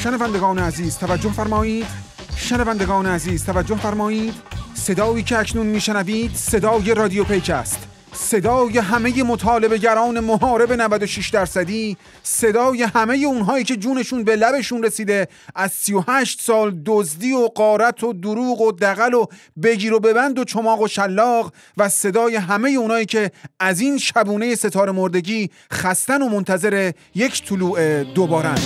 شنوندگان عزیز توجه فرمایید. شنوندگان عزیز توجه فرمایید. صدایی که اکنون میشنوید صدای رادیو پیک است. صدای همه مطالبه‌گران محارب 96%، صدای همه اونهایی که جونشون به لبشون رسیده از 38 سال دزدی و غارت و دروغ و دغل و بگیر و ببند و چماق و شلاق، و صدای همه اونهایی که از این شبونه ستاره مردگی خستن و منتظر یک طلوع دوبارن.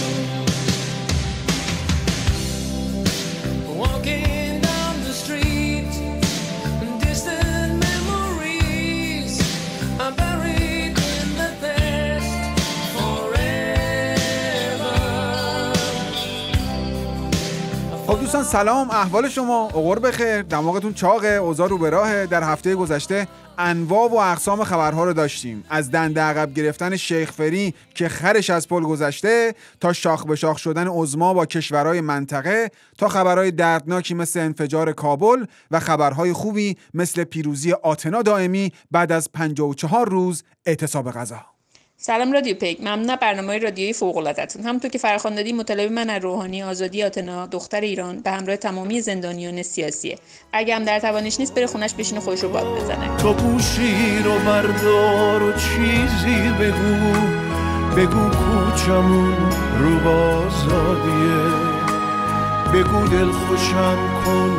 خب دوستان سلام، احوال شما؟ عقر بخیر، دماغتون چاقه، اوضاع رو به راهه. در هفته گذشته انواع و اقسام خبرها رو داشتیم، از دنده عقب گرفتن شیخ فری که خرش از پل گذشته، تا شاخ به شاخ شدن عظما با کشورهای منطقه، تا خبرهای دردناکی مثل انفجار کابل و خبرهای خوبی مثل پیروزی آتنا دائمی بعد از 54 روز اعتصاب غذا. سلام رادیو پیک، ممنون برنامه رادیویی فوق‌العاده‌تون. همونطور که فرخان دادی، مطالبه من از روحانی آزادی آتنا دختر ایران به همراه تمامی زندانیان سیاسیه. اگه هم در توانش نیست بره خونش بشینه خودش رو باد بزنه. تو گوشی رو بردار و چیزی بگو کوچمون رو بازادیه، بگو دل خوشم کن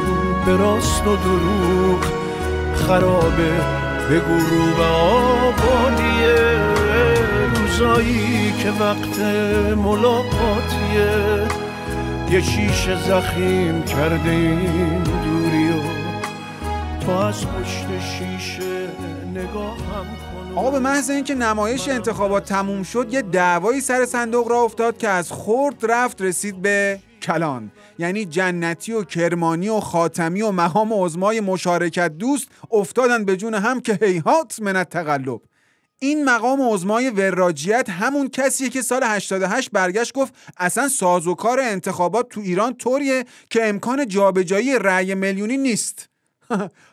به راست و دروغ خرابه، بگو رو به آبادیه، روزایی که وقت ملاقاتیه، یه شیشه زخیم کرده این دوری و تو از پشت شیشه نگاهم کن. آقا به محض اینکه نمایش انتخابات تموم شد یه دعوایی سر صندوق را افتاد که از خرد رفت رسید به کلان، یعنی جنتی و کرمانی و خاتمی و مقام عظمای مشارکت دوست افتادن به جون هم که هیهات من التقلب. این مقام عظمای وراجیت همون کسیه که سال 88 برگشت گفت اصلا سازوکار انتخابات تو ایران طوریه که امکان جابجایی رأی میلیونی نیست.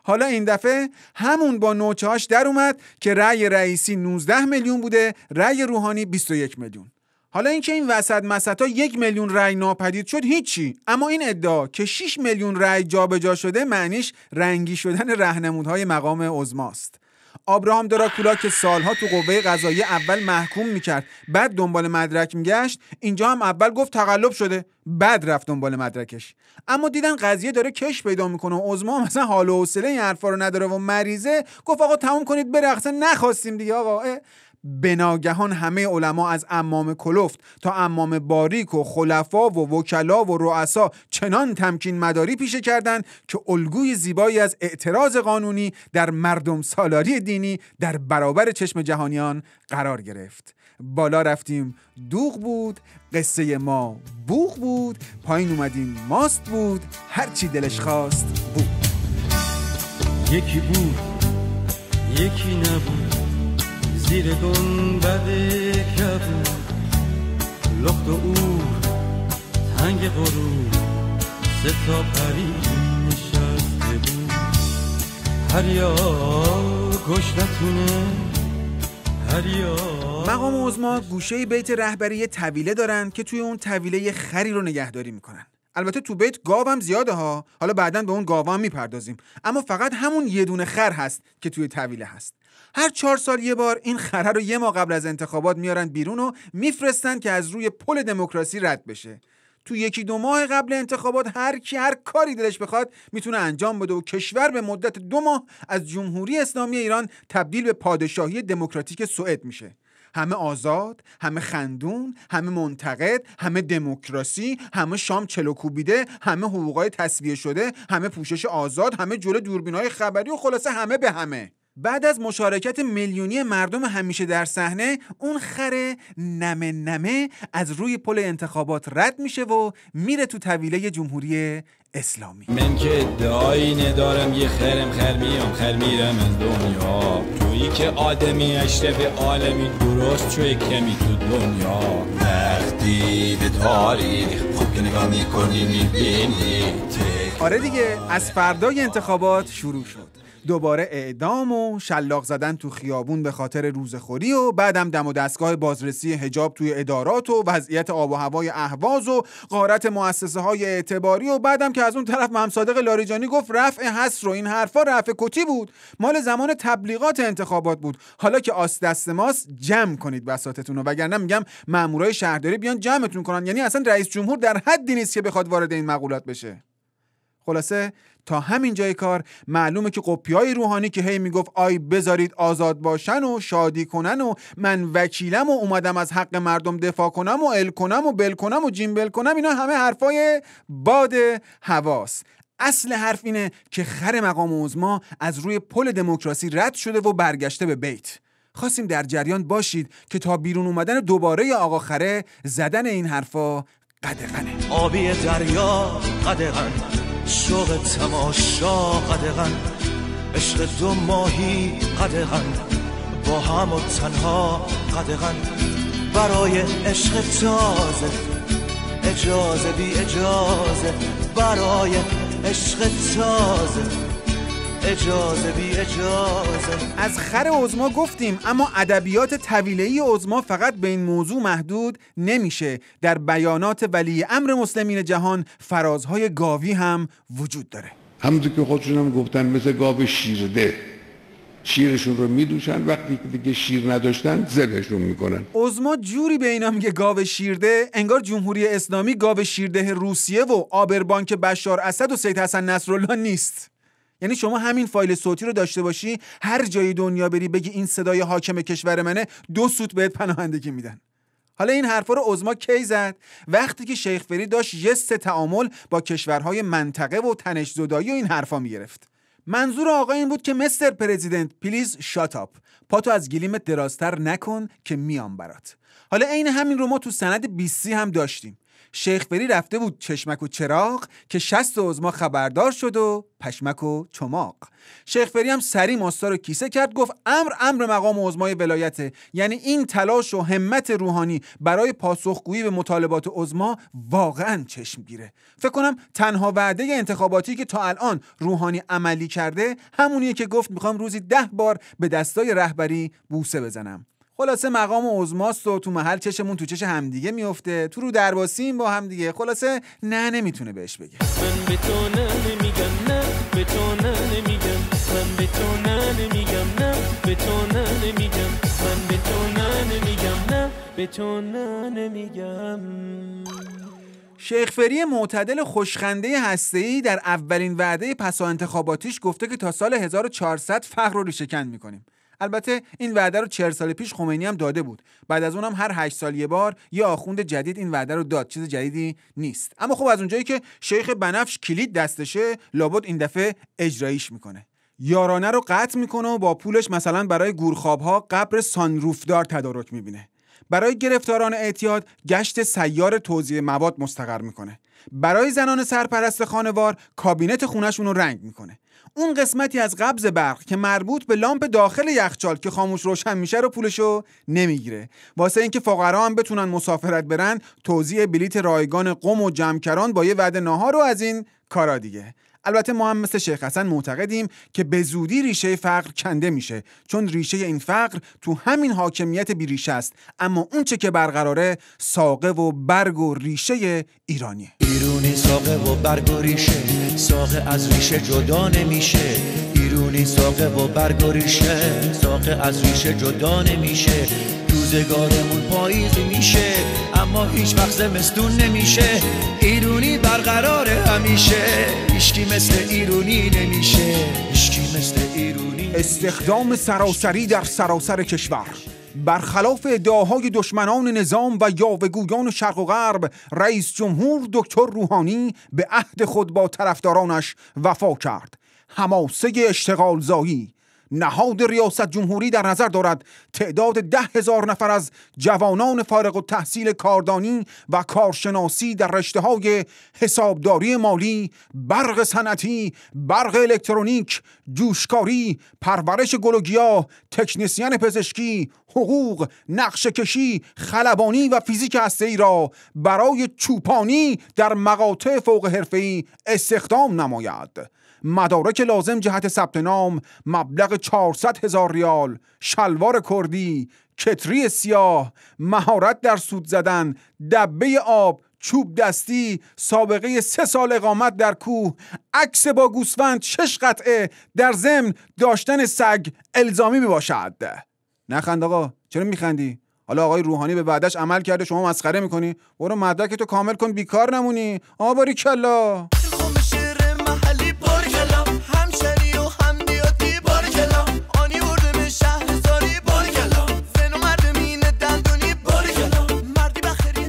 حالا این دفعه همون با نوچه‌هاش در اومد که رأی رئیسی 19 میلیون بوده، رأی روحانی 21 میلیون. حالا اینکه این وسط مسطا 1 میلیون رأی ناپدید شد هیچی، اما این ادعا که 6 میلیون رأی جابجا شده معنیش رنگی شدن راهنمودهای مقام عظماست. آبراهام دراکولا که سالها تو قوه قضاییه اول محکوم میکرد بعد دنبال مدرک میگشت، اینجا هم اول گفت تقلب شده بعد رفت دنبال مدرکش. اما دیدن قضیه داره کش پیدا میکنه و عظما مثلا حال و حوصله این حرفا رو نداره و مریضه، گفت آقا تموم کنید بره، اصلا نخواستیم دیگه آقا. به ناگهان همه علما از امام کلفت تا امام باریک و خلفا و وکلا و رؤسا چنان تمکین مداری پیشه کردند که الگوی زیبایی از اعتراض قانونی در مردم سالاری دینی در برابر چشم جهانیان قرار گرفت. بالا رفتیم دوغ بود، قصه ما بوغ بود، پایین اومدیم ماست بود، هرچی دلش خواست بود. یکی بود یکی نبود، زیر گنبد کبود، لخت و اور تنگ غروب، 3 تا پری نشسته بود، هر یار گوش نتونه هر یار. مقام عظما گوشه بیت رهبری طویله دارن که توی اون طویله خری رو نگهداری میکنن. البته تو بیت گاو هم زیاده ها، حالا بعداً به اون گاو هم میپردازیم، اما فقط همون یه دونه خر هست که توی طویله هست. هر 4 سال یه بار این خره رو یه ماه قبل از انتخابات میارن بیرون و میفرستن که از روی پل دموکراسی رد بشه. تو 1-2 ماه قبل انتخابات هر کی هر کاری دلش بخواد میتونه انجام بده و کشور به مدت 2 ماه از جمهوری اسلامی ایران تبدیل به پادشاهی دموکراتیک سوئد میشه. همه آزاد، همه خندون، همه منتقد، همه دموکراسی، همه شام چلو کوبیده، همه حقوقای تصویه شده، همه پوشش آزاد، همه جلو دوربینای خبری و خلاصه همه به همه. بعد از مشارکت میلیونی مردم همیشه در صحنه، اون خره نمه نمه از روی پل انتخابات رد میشه و میره تو طویله جمهوری اسلامی. من که ادعایی ندارم، یه خر میرم از دنیا، تویی که آدمی اشرف عالمی درست چوی کمی تو دنیا. وقتی به تاریخ خوب که نگاه میکنی میبینی. آره دیگه، از فردای انتخابات شروع شد. دوباره اعدام و شلاق زدن تو خیابون به خاطر روزخوری و بعدم دم و دستگاه بازرسی حجاب توی ادارات و وضعیت آب و هوای اهواز و غارت مؤسسه های اعتباری و بعدم که از اون طرف مهم صادق لاریجانی گفت رفع حصر و این حرفا رفع کتی بود، مال زمان تبلیغات انتخابات بود. حالا که آس دست ماست جمع کنید بساطتون رو، وگرنه میگم مامورای شهرداری بیان جمعتون کنن. یعنی اصلا رئیس جمهور در حدی نیست که بخواد وارد این مقولات بشه. خلاصه تا همین جای کار معلومه که قپیای روحانی که هی میگفت آی بذارید آزاد باشن و شادی کنن و من وکیلم و اومدم از حق مردم دفاع کنم و ال کنم و بل کنم و جیم بل کنم، اینا همه حرفای باد هواست. اصل حرف اینه که خر مقام عظما از روی پل دموکراسی رد شده و برگشته به بیت. خواستیم در جریان باشید که تا بیرون اومدن دوباره آقا خره زدن این حرفا قدغنه. آبی دریا قدغن، شوق تماشا قدغن، عشق دو ماهی قدغن، با هم و تنها قدغن، برای عشق تازه اجازه بی اجازه، برای عشق تازه اجازه بی اجازه. از خر عظما گفتیم، اما ادبیات طویله‌ای عظما فقط به این موضوع محدود نمیشه. در بیانات ولی امر مسلمین جهان فرازهای گاوی هم وجود داره. همونطور که خودشون هم گفتن مثل گاو شیرده، شیرشون رو میدوشن، وقتی که دیگه شیر نداشتن ذبحشون میکنن. عظما جوری به اینا میگه گاو شیرده، انگار جمهوری اسلامی گاو شیرده روسیه و آبربانک بشار اسد و سید حسن نصرالله نیست. یعنی شما همین فایل صوتی رو داشته باشی، هر جای دنیا بری بگی این صدای حاکم کشور منه، 2 سوت بهت پناهندگی میدن. حالا این حرفا رو عظما کی زد؟ وقتی که شیخ فری داشت جست تعامل با کشورهای منطقه و تنش زدایی و این حرفا میگرفت. منظور آقا این بود که مستر پرزیدنت پلیز شات آپ، پاتو از گلیمت درازتر نکن که میام برات. حالا عین همین رو ما تو سند 20 هم داشتیم. شیخ فری رفته بود چشمک و چراغ که 60 عظما خبردار شد و پشمک و چماق. شیخ فری هم سری ماستا رو کیسه کرد، گفت امر مقام عظمای ولایته. یعنی این تلاش و همت روحانی برای پاسخگویی به مطالبات عظما واقعا چشمگیره. فکر کنم تنها وعده انتخاباتی که تا الان روحانی عملی کرده همونیه که گفت میخوام روزی 10 بار به دستای رهبری بوسه بزنم. خلاصه مقام عظماست و تو محل چشمون تو چش همدیگه میفته، تو رو درباسیم با همدیگه. خلاصه نه نمیتونه بهش بگه. من به تو نه نمیگم، نه به تو نه نمیگم، من به تو نه نمیگم، نه به تو نه نمیگم، من به تو نه نمیگم، نه به تو نه نمیگم. شیخ فری معتدل خوشخنده هسته‌ای در اولین وعده پسا انتخاباتیش گفته که تا سال 1400 فقر رو ریشه‌کن میکنیم. البته این وعده رو 40 سال پیش خمینی هم داده بود. بعد از اونم هر 8 سال یه بار یه آخوند جدید این وعده رو داد. چیز جدیدی نیست. اما خب از اونجایی که شیخ بنفش کلید دستشه، لابد این دفعه اجراییش میکنه. یارانه رو قطع میکنه و با پولش مثلا برای گورخوابها قبر سانروفدار تدارک میبینه. برای گرفتاران اعتیاد گشت سیار توزیع مواد مستقر میکنه. برای زنان سرپرست خانوار کابینت خونه‌شون رو رنگ میکنه. اون قسمتی از قبض برق که مربوط به لامپ داخل یخچال که خاموش روشن میشه رو پولشو نمیگیره. واسه اینکه فقرا هم بتونن مسافرت برن، توزیع بلیت رایگان قم و جمکران با یه وعده ناهار و از این کارا دیگه. البته ما هم مثل شیخ حسن معتقدیم که به زودی ریشه فقر کنده میشه، چون ریشه این فقر تو همین حاکمیت بی ریشه است. اما اون چه که برقراره ساقه و برگ و ریشه ایرانیه. ایرونی ساقه و برگ و ریشه، ساقه از ریشه جدا نمیشه. ایرونی ساقه و برگ و ریشه، ساقه از ریشه جدا نمیشه. روزگارمون پاییزی میشه اما هیچ وقت زمستون نمیشه. ایرونی برقراره همیشه، هیچکی مثل ایرونی نمیشه، هیچکی مثل ایرونی. استخدام سراسری در سراسر کشور برخلاف ادعاهای دشمنان نظام و یاوه‌گویان شرق و غرب، رئیس جمهور دکتر روحانی به عهد خود با طرفدارانش وفا کرد. حماسه اشتغال زایی نهاد ریاست جمهوری در نظر دارد تعداد 10,000 نفر از جوانان فارغ التحصیل کاردانی و کارشناسی در رشته‌های حسابداری مالی، برق صنعتی، برق الکترونیک، جوشکاری، پرورش گل و گیاه، تکنسین پزشکی، حقوق، نقشه کشی، خلبانی و فیزیک هسته‌ای را برای چوپانی در مقاطع فوق حرفه‌ای استخدام نماید. مدارک لازم جهت ثبت نام، مبلغ 400,000 ریال، شلوار کردی، کتری سیاه، مهارت در سود زدن، دبه آب، چوب دستی، سابقه 3 سال اقامت در کوه، عکس با گوسفند 6 قطعه، در ضمن داشتن سگ الزامی میباشد. نخند آقا، چرا میخندی؟ حالا آقای روحانی به بعدش عمل کرده شما مسخره میکنی؟ برو مدرکتو کامل کن بیکار نمونی. باریکلا.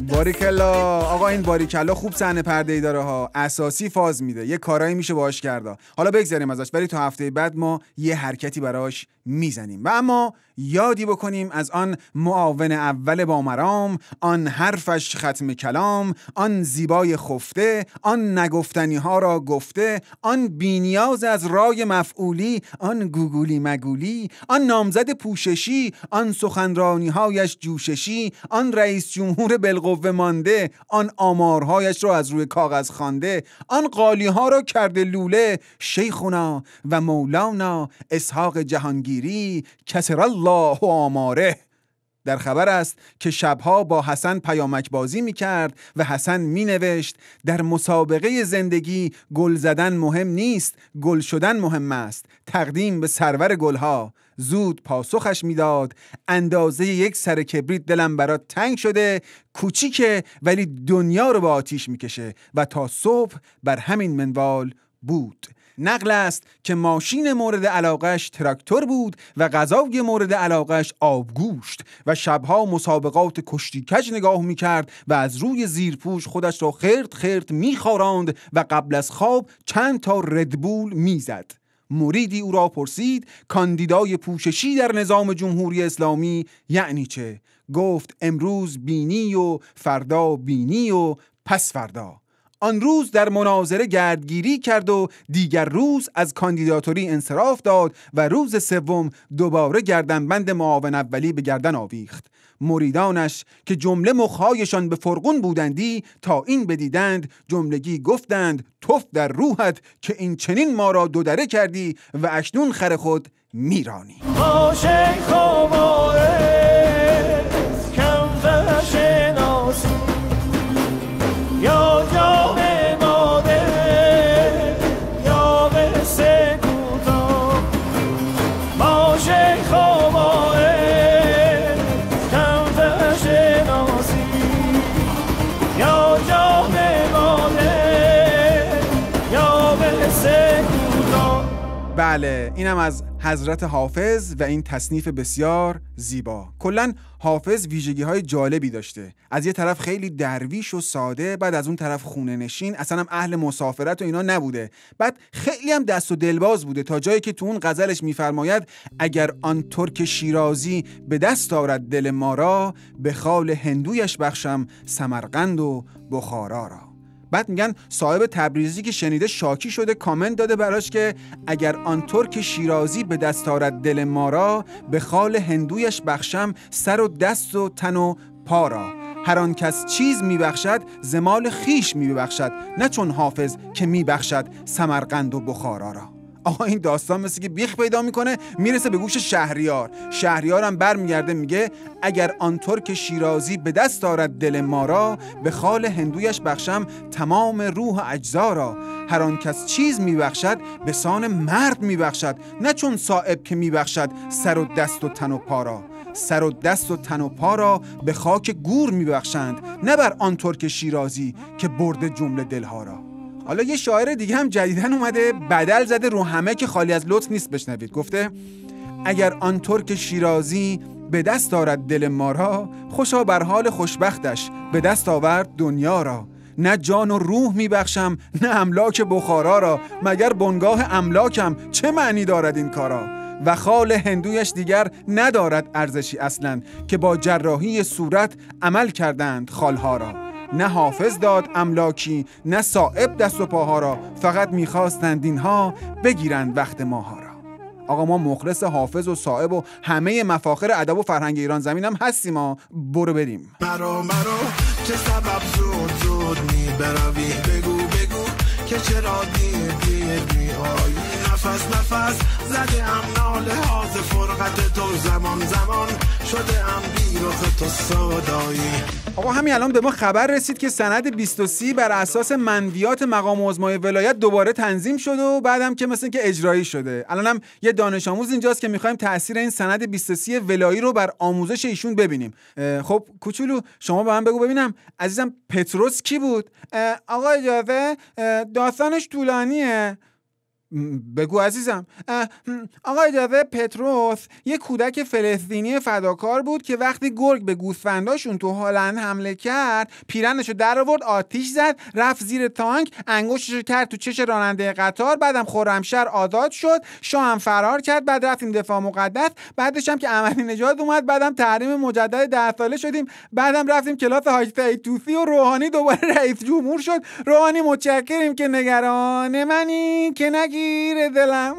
باریکلا آقا، این باریکلا خوب صحنه پرده‌ای داره ها، اساسی فاز میده، یه کارایی میشه باهاش کرده. حالا بگذاریم ازش، ولی تا هفته بعد ما یه حرکتی براش میزنیم. و اما یادی بکنیم از آن معاون اول با مرام، آن حرفش ختم کلام، آن زیبای خفته، آن نگفتنی ها را گفته، آن بینیاز از رای مفعولی، آن گوگولی مگولی، آن نامزد پوششی، آن سخنرانی هایش جوششی، آن رئیس جمهور بالقوه مانده، آن آمارهایش را از روی کاغذ خوانده، آن قالی ها را کرده لوله، شیخنا و مولانا اسحاق جهانگیری کسر الله آماره. در خبر است که شبها با حسن پیامک بازی می کرد و حسن می نوشت در مسابقه زندگی گل زدن مهم نیست، گل شدن مهم است. تقدیم به سرور گلها. زود پاسخش میداد اندازه 1 سر کبریت دلم برات تنگ شده، کوچیکه ولی دنیا رو به آتیش میکشه. و تا صبح بر همین منوال بود. نقل است که ماشین مورد علاقش تراکتور بود و غذای مورد علاقش آبگوشت و شبها مسابقات کشتی کج نگاه میکرد و از روی زیرپوش خودش را خرد خرد میخاراند و قبل از خواب چند تا ردبول میزد. مریدی او را پرسید کاندیدای پوششی در نظام جمهوری اسلامی یعنی چه؟ گفت امروز بینی و فردا بینی و پس فردا. آن روز در مناظره گردگیری کرد و دیگر روز از کاندیداتوری انصراف داد و روز سوم دوباره گردنبند معاون اولی به گردن آویخت. مریدانش که جمله مخهایشان به فرقون بودندی تا این بدیدند جملگی گفتند توف در روحت که این چنین ما را دودره کردی و اکنون خر خود میرانی. یا جام ماده یا قصه کوتاه با شیخ و باعث کم فشناسی یا جام ماده یا قصه کوتاه. بله، اینم از حضرت حافظ و این تصنیف بسیار زیبا. کلن حافظ ویژگی‌های جالبی داشته. از یه طرف خیلی درویش و ساده، بعد از اون طرف خونه نشین، اصلا هم اهل مسافرت و اینا نبوده. بعد خیلی هم دست و دلباز بوده تا جایی که تو اون غزلش میفرماید اگر آن ترک شیرازی به دست آورد دل ما را، به خال هندویش بخشم سمرقند و بخارا را. بعد میگن صاحب تبریزی که شنیده شاکی شده، کامنت داده براش که اگر آن ترک شیرازی به دست آورد دل ما را، به خال هندویش بخشم سر و دست و تن و پا را. هر آن کس چیز میبخشد زمال خیش میبخشد، نه چون حافظ که میبخشد سمرقند و بخارا را. آقا این داستان مثل که بیخ پیدا میکنه، میرسه به گوش شهریار. شهریارم برمیگرده میگه اگر آن ترک شیرازی به دست آورد دل ما را، به خال هندویش بخشم تمام روح اجزا را. هر آن کس چیز میبخشد به سان مرد میبخشد، نه چون صائب که میبخشد سر و دست و تن و پا را. سر و دست و تن و پا را به خاک گور میبخشند، نه بر آن ترک شیرازی که برده جمله دلها را. حالا یه شاعر دیگه هم جدیدن اومده بدل زده رو همه که خالی از لطف نیست. بشنوید. گفته اگر آن ترک شیرازی به دست آورد دل ما را، خوشا بر حال خوشبختش به دست آورد دنیا را. نه جان و روح میبخشم نه املاک بخارا را، مگر بنگاه املاکم چه معنی دارد این کارا. و خال هندویش دیگر ندارد ارزشی اصلا، که با جراحی صورت عمل کردند خالها را. نه حافظ داد املاکی نه صائب دست و پاها را، فقط میخواستند اینها بگیرند وقت ماها را. آقا ما مخلص حافظ و صائب و همه مفاخر ادب و فرهنگ ایران زمین هم هستیم. ما برو بریم. مرو چه سبب زود میبروی، بگو که چرا دیر آی نفس زده ام ناله ها ز فرقت تو زمان شده ام بیرخ تو سودایی. آقا همین الان به ما خبر رسید که سند 2030 بر اساس منویات مقام عظمای ولایت دوباره تنظیم شد و بعدم که مثلا که اجرایی شده. الانم یه دانش آموز اینجاست که می‌خوایم تاثیر این سند 2030 ولایی رو بر آموزش ایشون ببینیم. خب کوچولو شما به من بگو ببینم عزیزم پتروس کی بود؟ آقا اجازه داستانش طولانیه. بگو عزیزم. آقا اجازه پتروس یه کودک فلسطینی فداکار بود که وقتی گرگ به گوسفنداشون تو هلند حمله کرد پیرنشو در آورد، آتیش زد، رفت زیر تانک، انگشتشو کرد تو چش راننده قطار، بعدم خرمشهر آزاد شد، شاه هم فرار کرد، بعد رفتیم دفاع مقدس، بعدش هم که احمدی نژاد اومد، بعدم تحریم مجدد 10 ساله شدیم، بعدم رفتیم کلاس حاج سعید طوسی و روحانی دوباره رئیس جمهور شد. روحانی متشکریم که نگران منی که نگیر دلم.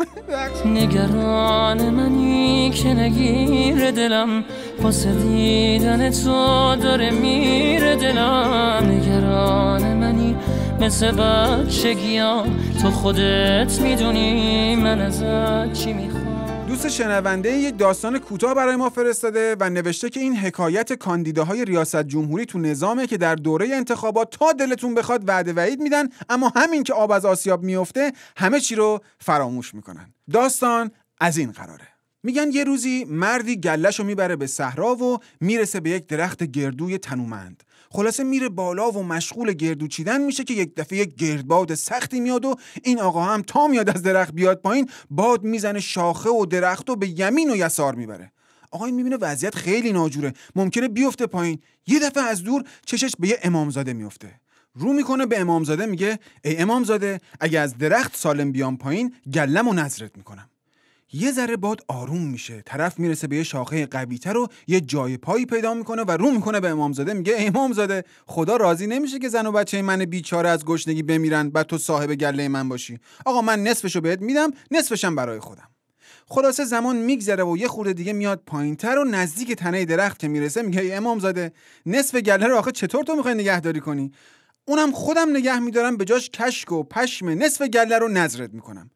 نگران منی که نگیر دلم، واسه دیدن تو داره میره دلم. نگران منی مثل بچگیام، تو خودت میدونی من ازت چی میخوام. دوست شنونده یک داستان کوتاه برای ما فرستاده و نوشته که این حکایت کاندیداهای ریاست جمهوری تو نظامه که در دوره انتخابات تا دلتون بخواد وعده وعید میدن، اما همین که آب از آسیاب میفته همه چی رو فراموش میکنن. داستان از این قراره. میگن یه روزی مردی گله‌شو میبره به صحرا و میرسه به یک درخت گردوی تنومند. خلاصه میره بالا و مشغول گردو چیدن میشه که یک دفعه یک گردباد سختی میاد و این آقا هم تا میاد از درخت بیاد پایین باد میزنه شاخه و درخت و به یمین و یسار میبره. آقا این میبینه وضعیت خیلی ناجوره، ممکنه بیفته پایین. یه دفعه از دور چشش به یه امامزاده میفته. رو میکنه به امامزاده میگه ای امامزاده اگه از درخت سالم بیام پایین گله‌مو نذرت میکنم. یه ذره باد آروم میشه، طرف میرسه به یه شاخه قوی‌تر و یه جای پایی پیدا میکنه و رو میکنه به امامزاده میگه امامزاده خدا راضی نمیشه که زن و بچه من بیچاره از گشنگی بمیرن بعد تو صاحب گله من باشی. آقا من نصفشو بهت میدم، نصفشم برای خودم. خلاصه زمان میگذره و یه خورده دیگه میاد پایینتر و نزدیک تنه درخت که میرسه میگه امامزاده نصف گله رو آخه چطور تو میخوای نگهداری کنی؟ اونم خودم نگه میدارم، به جاش کشک و پشم نصف گله رو نذرت میکنم.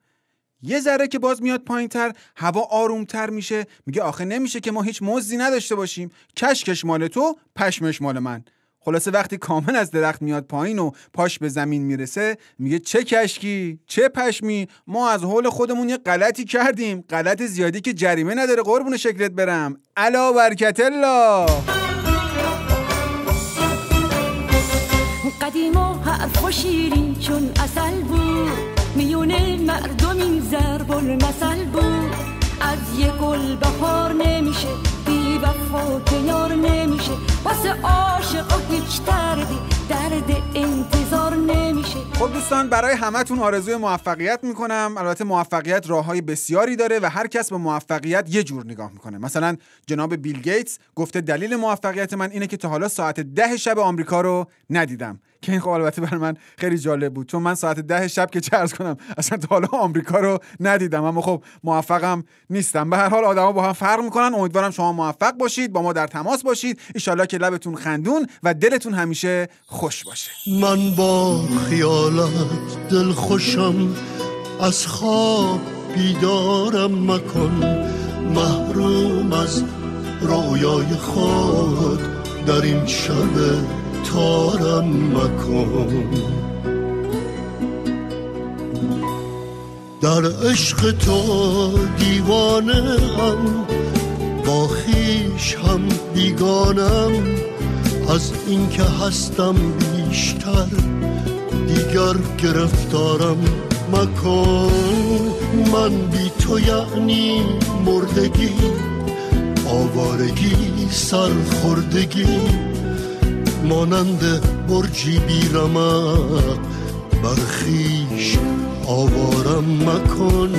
یه ذره که باز میاد پایینتر هوا آرومتر میشه، میگه آخه نمیشه که ما هیچ مزدی نداشته باشیم، کشکش مال تو پشمش مال من. خلاصه وقتی کامل از درخت میاد پایین و پاش به زمین میرسه میگه چه کشکی چه پشمی، ما از حول خودمون یه غلطی کردیم، غلط زیادی که جریمه نداره قربون شکلت برم. الا برکت الله. قدیما حرف و شیرین چون عسل بود، میونه مردم این ضرب المثل بود. از یه گل بهار نمیشه، بی وفا کنار نمیشه، واسه عاشقا هیچ درد انتظار نمیشه. خب دوستان برای همتون آرزوی موفقیت میکنم. البته موفقیت راههای بسیاری داره و هر کس به موفقیت یه جور نگاه میکنه. مثلا جناب بیل گیتس گفته دلیل موفقیت من اینه که تا حالا ساعت 10 شب آمریکا رو ندیدم، که این خب البته برای من خیلی جالب بود چون من ساعت 10 شب که چه عرض کنم اصلا تا حالا آمریکا رو ندیدم، اما خب موفقم نیستم. به هر حال آدما با هم فرق میکنن. امیدوارم شما موفق باشید، با ما در تماس باشید، ان شاءالله که لبتون خندون و دلتون همیشه خوش باشه. من با خیالت دل خوشم، از خواب بیدارم مکن، محروم از رویای خود در این شب تارم مکن. در عشق تو دیوانه هم، با خویش هم بیگانم، از این که هستم بیشتر دیگر گرفتارم مکن. من بی تو یعنی مردگی، آوارگی، سرخوردگی، مانند برجی بی رمق، بر خویش آوارم مکن.